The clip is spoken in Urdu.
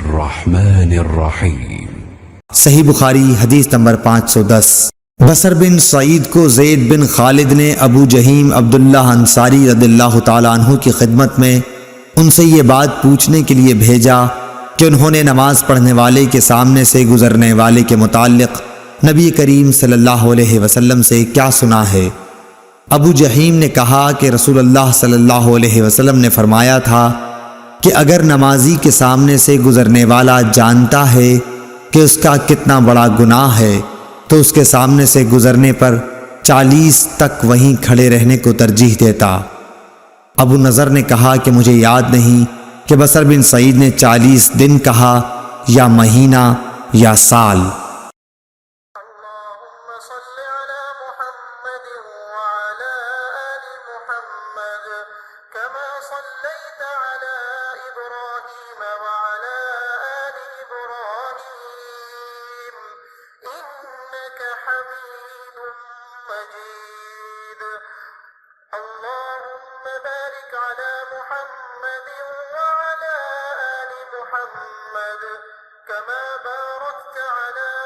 الرحمن الرحیم۔ صحیح بخاری حدیث نمبر 510۔ بصر بن سعید کو زید بن خالد نے ابو جہیم عبداللہ انصاری رضی اللہ تعالیٰ عنہ کی خدمت میں ان سے یہ بات پوچھنے کے لیے بھیجا کہ انہوں نے نماز پڑھنے والے کے سامنے سے گزرنے والے کے متعلق نبی کریم صلی اللہ علیہ وسلم سے کیا سنا ہے۔ ابو جہیم نے کہا کہ رسول اللہ صلی اللہ علیہ وسلم نے فرمایا تھا کہ اگر نمازی کے سامنے سے گزرنے والا جانتا ہے کہ اس کا کتنا بڑا گناہ ہے تو اس کے سامنے سے گزرنے پر 40 تک وہیں کھڑے رہنے کو ترجیح دیتا۔ ابو نضر نے کہا کہ مجھے یاد نہیں کہ بصر بن سعید نے 40 دن کہا یا مہینہ یا سال۔ كما صليت على إبراهيم وعلى آل إبراهيم إنك حميد مجيد اللهم بارك على محمد وعلى آل محمد كما باركت على